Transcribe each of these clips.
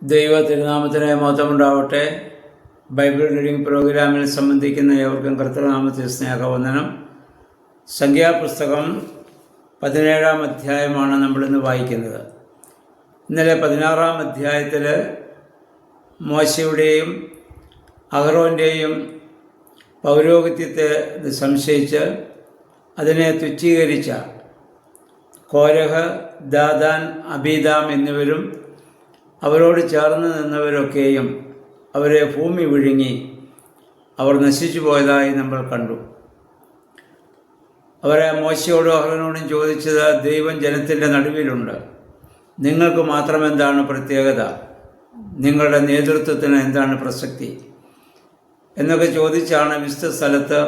ദൈവ തിരുനാമത്തിന് മഹത്വമുണ്ടാവട്ടെ. Bible reading പ്രോഗ്രാമിൽ സംബന്ധിക്കുന്ന ഏവർക്കും കർത്തൃനാമത്തിൽ സ്നേഹവന്ദനം. സംഖ്യാപുസ്തകം 17-ാം അധ്യായമാണ് നമ്മളിന്ന് വായിക്കുന്നത്. ഇന്നലെ 16-ാം അധ്യായത്തിൽ മോശയുടെയും അഹറോൻ്റെയും പൗരോഹിത്യത്തെ സംശയിച്ച് അതിനെ തുച്ഛീകരിച്ച കോരഹ്, ദാദാൻ, അബീദാം എന്നിവരും അവരോട് ചേർന്ന് നിന്നവരൊക്കെയും അവരെ ഭൂമി വിഴുങ്ങി അവർ നശിച്ചു പോയതായി നമ്മൾ കണ്ടു. അവരെ മോശയോടും അഹ്റോനോടും ചോദിച്ചത്, ദൈവം ജനത്തിൻ്റെ നടുവിലുണ്ട്, നിങ്ങൾക്ക് മാത്രമെന്താണ് പ്രത്യേകത, നിങ്ങളുടെ നേതൃത്വത്തിന് എന്താണ് പ്രസക്തി എന്നൊക്കെ ചോദിച്ചാണ് വിശുദ്ധ സ്ഥലത്ത്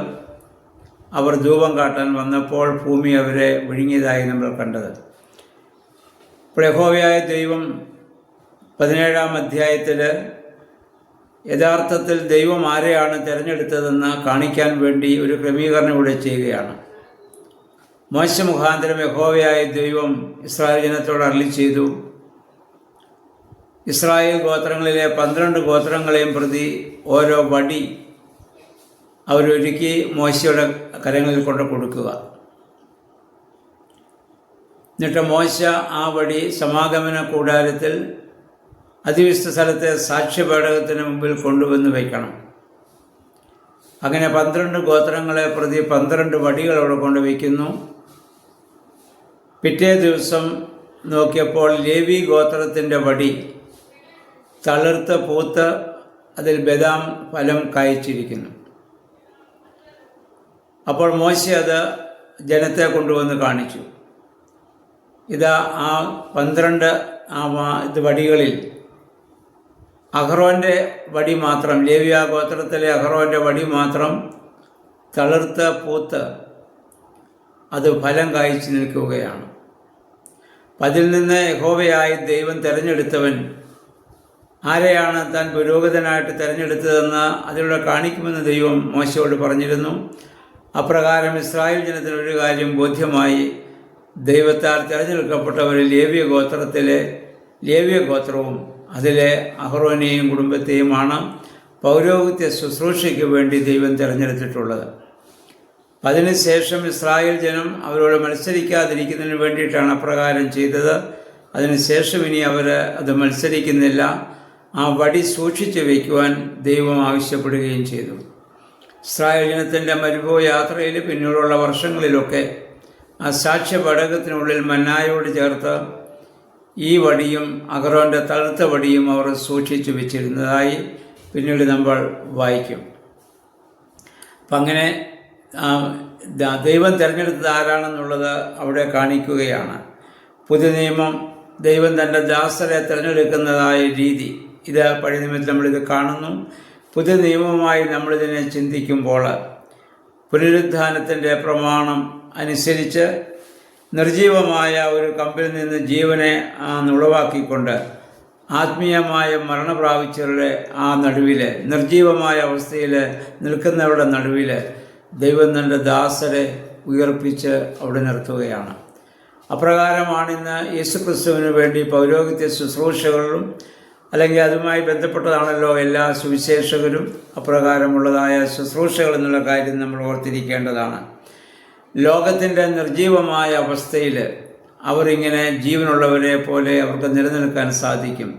അവർ ധൂപം കാട്ടാൻ വന്നപ്പോൾ ഭൂമി അവരെ വിഴുങ്ങിയതായി നമ്മൾ കണ്ടത്. ഇപ്പോൾ യഹോവയായ ദൈവം 17-ാം അധ്യായത്തിൽ യഥാർത്ഥത്തിൽ ദൈവം ആരെയാണ് തിരഞ്ഞെടുത്തതെന്ന് കാണിക്കാൻ വേണ്ടി ഒരു ക്രമീകരണം ഇവിടെ ചെയ്യുകയാണ്. മോശ മുഖാന്തരം യഹോവയായ ദൈവം ഇസ്രായേൽ ജനത്തോട് അരുളി ചെയ്തു, ഇസ്രായേൽ ഗോത്രങ്ങളിലെ 12 ഗോത്രങ്ങളെയും പ്രതി ഓരോ വടി അവരൊരുക്കി മോശയുടെ കരങ്ങളിൽ കൊണ്ട് കൊടുക്കുക. എന്നിട്ട് മോശ ആ വടി സമാഗമന കൂടാരത്തിൽ അതിവിശുദ്ധ സ്ഥലത്തെ സാക്ഷ്യപേടകത്തിന് മുമ്പിൽ കൊണ്ടുവന്ന് വയ്ക്കണം. അങ്ങനെ 12 ഗോത്രങ്ങളെ പ്രതി 12 വടികൾ അവിടെ കൊണ്ടുവയ്ക്കുന്നു. പിറ്റേ ദിവസം നോക്കിയപ്പോൾ ലേവി ഗോത്രത്തിൻ്റെ വടി തളിർത്ത് പൂത്ത് അതിൽ ബദാം ഫലം കായ്ച്ചിരിക്കുന്നു. അപ്പോൾ മോശ അത് ജനത്തെ കൊണ്ടുവന്ന് കാണിച്ചു. ഇതാ ആ 12 വടികളിൽ അഹ്റോൻ്റെ വടി മാത്രം, ലേവ്യ ഗോത്രത്തിലെ അഹ്റോൻ്റെ വടി മാത്രം തളിർത്ത് പൂത്ത് അത് ഫലം കായ്ച്ചു നിൽക്കുകയാണ്. അതിൽ നിന്ന് യഹോവയായ ദൈവം തിരഞ്ഞെടുത്തവൻ ആരെയാണ് താൻ പുരോഹിതനായിട്ട് തിരഞ്ഞെടുത്തതെന്ന് അതിലൂടെ കാണിക്കുമെന്ന് ദൈവം മോശയോട് പറഞ്ഞിരുന്നു. അപ്രകാരം ഇസ്രായേൽ ജനത്തിന് ഒരു കാര്യം ബോധ്യമായി, ദൈവത്താൽ തിരഞ്ഞെടുക്കപ്പെട്ടവരിൽ ലേവ്യ ഗോത്രവും അതിലെ അഹ്റോനെയും കുടുംബത്തെയുമാണ് പൗരോഹിത്യ ശുശ്രൂഷയ്ക്ക് വേണ്ടി ദൈവം തിരഞ്ഞെടുത്തിട്ടുള്ളത്. അതിനുശേഷം ഇസ്രായേൽ ജനം അവരോട് മത്സരിക്കാതിരിക്കുന്നതിന് വേണ്ടിയിട്ടാണ് അപ്രകാരം ചെയ്തത്. അതിനുശേഷം ഇനി അത് മത്സരിക്കുന്നില്ല. ആ വടി സൂക്ഷിച്ചു വയ്ക്കുവാൻ ദൈവം ആവശ്യപ്പെടുകയും ചെയ്തു. ഇസ്രായേൽ ജനത്തിൻ്റെ മരുഭൂമി യാത്രയിൽ പിന്നീടുള്ള വർഷങ്ങളിലൊക്കെ ആ സാക്ഷ്യപേടകത്തിനുള്ളിൽ മന്നായോട് ചേർത്ത് ഈ വടിയും അഹ്റോൻ്റെ തളുത്ത വടിയും അവർ സൂക്ഷിച്ചു വെച്ചിരുന്നതായി പിന്നീട് നമ്മൾ വായിക്കും. അപ്പം അങ്ങനെ ദൈവം തിരഞ്ഞെടുത്തത് ആരാണെന്നുള്ളത് അവിടെ കാണിക്കുകയാണ്. പുതിയ നിയമം ദൈവം തൻ്റെ ദാസരെ തിരഞ്ഞെടുക്കുന്നതായ രീതി, ഇത് പഴയ നിയമത്തിൽ നമ്മളിത് കാണുന്നു. പുതിയ നിയമവുമായി നമ്മളിതിനെ ചിന്തിക്കുമ്പോൾ പുനരുത്ഥാനത്തിൻ്റെ പ്രമാണം അനുസരിച്ച് നിർജീവമായ ഒരു കമ്പിൽ നിന്ന് ജീവനെ ഉളവാക്കിക്കൊണ്ട് ആത്മീയമായ മരണ പ്രാപിച്ചവരുടെ ആ നടുവിൽ, നിർജീവമായ അവസ്ഥയിൽ നിൽക്കുന്നവരുടെ നടുവിൽ ദൈവം തൻ്റെ ദാസരെ ഉയർപ്പിച്ച് അവിടെ നിർത്തുകയാണ്. അപ്രകാരമാണ് ഇന്ന് യേശുക്രിസ്തുവിന് വേണ്ടി പൗരോഹിത്യ ശുശ്രൂഷകളും അല്ലെങ്കിൽ അതുമായി ബന്ധപ്പെട്ടതാണല്ലോ എല്ലാ സുവിശേഷകരും അപ്രകാരമുള്ളതായ ശുശ്രൂഷകൾ എന്നുള്ള കാര്യം നമ്മൾ ഓർത്തിരിക്കേണ്ടതാണ്. ലോകത്തിൻ്റെ നിർജീവമായ അവസ്ഥയിൽ അവരിങ്ങനെ ജീവനുള്ളവരെ പോലെ അവർക്ക് നിലനിൽക്കാൻ സാധിക്കും.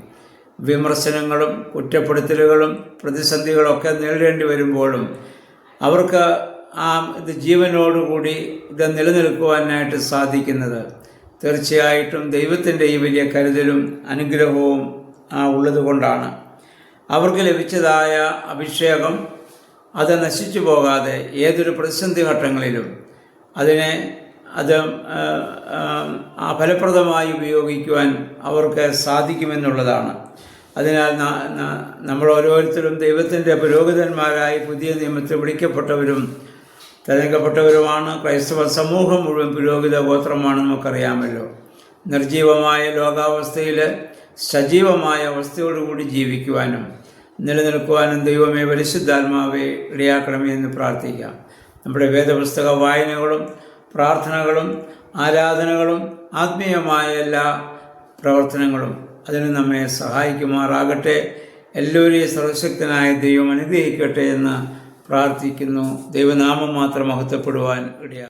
വിമർശനങ്ങളും കുറ്റപ്പെടുത്തലുകളും പ്രതിസന്ധികളൊക്കെ നേരിടേണ്ടി വരുമ്പോഴും അവർക്ക് ഇത് ജീവനോടുകൂടി ഇത് നിലനിൽക്കുവാനായിട്ട് സാധിക്കുന്നത് തീർച്ചയായിട്ടും ദൈവത്തിൻ്റെ ഈ വലിയ കരുതലും അനുഗ്രഹവും ഉള്ളതുകൊണ്ടാണ്. അവർക്ക് ലഭിച്ചതായ അഭിഷേകം അത് നശിച്ചു പോകാതെ ഏതൊരു പ്രതിസന്ധി ഘട്ടങ്ങളിലും അത് ഫലപ്രദമായി ഉപയോഗിക്കുവാൻ അവർക്ക് സാധിക്കുമെന്നുള്ളതാണ്. അതിനാൽ നമ്മൾ ഓരോരുത്തരും ദൈവത്തിൻ്റെ പുരോഹിതന്മാരായി പുതിയ നിയമത്തിൽ വിളിക്കപ്പെട്ടവരും തിരഞ്ഞെടുക്കപ്പെട്ടവരുമാണ്. ക്രൈസ്തവ സമൂഹം മുഴുവൻ പുരോഹിത ഗോത്രമാണ്, നമുക്കറിയാമല്ലോ. നിർജീവമായ ലോകാവസ്ഥയിൽ സജീവമായ അവസ്ഥയോടുകൂടി ജീവിക്കുവാനും നിലനിൽക്കുവാനും ദൈവമേ പരിശുദ്ധാത്മാവെ ഇടയാക്കണമേ എന്ന് പ്രാർത്ഥിക്കാം. നമ്മുടെ വേദപുസ്തക വായനകളും പ്രാർത്ഥനകളും ആരാധനകളും ആത്മീയമായ എല്ലാ പ്രവർത്തനങ്ങളും അതിന് നമ്മെ സഹായിക്കുമാറാകട്ടെ. എല്ലാവരെയും സർവശക്തനായ ദൈവം അനുഗ്രഹിക്കട്ടെ എന്ന് പ്രാർത്ഥിക്കുന്നു. ദൈവനാമം മാത്രം മഹത്വപ്പെടുവാൻ ഇടയാ.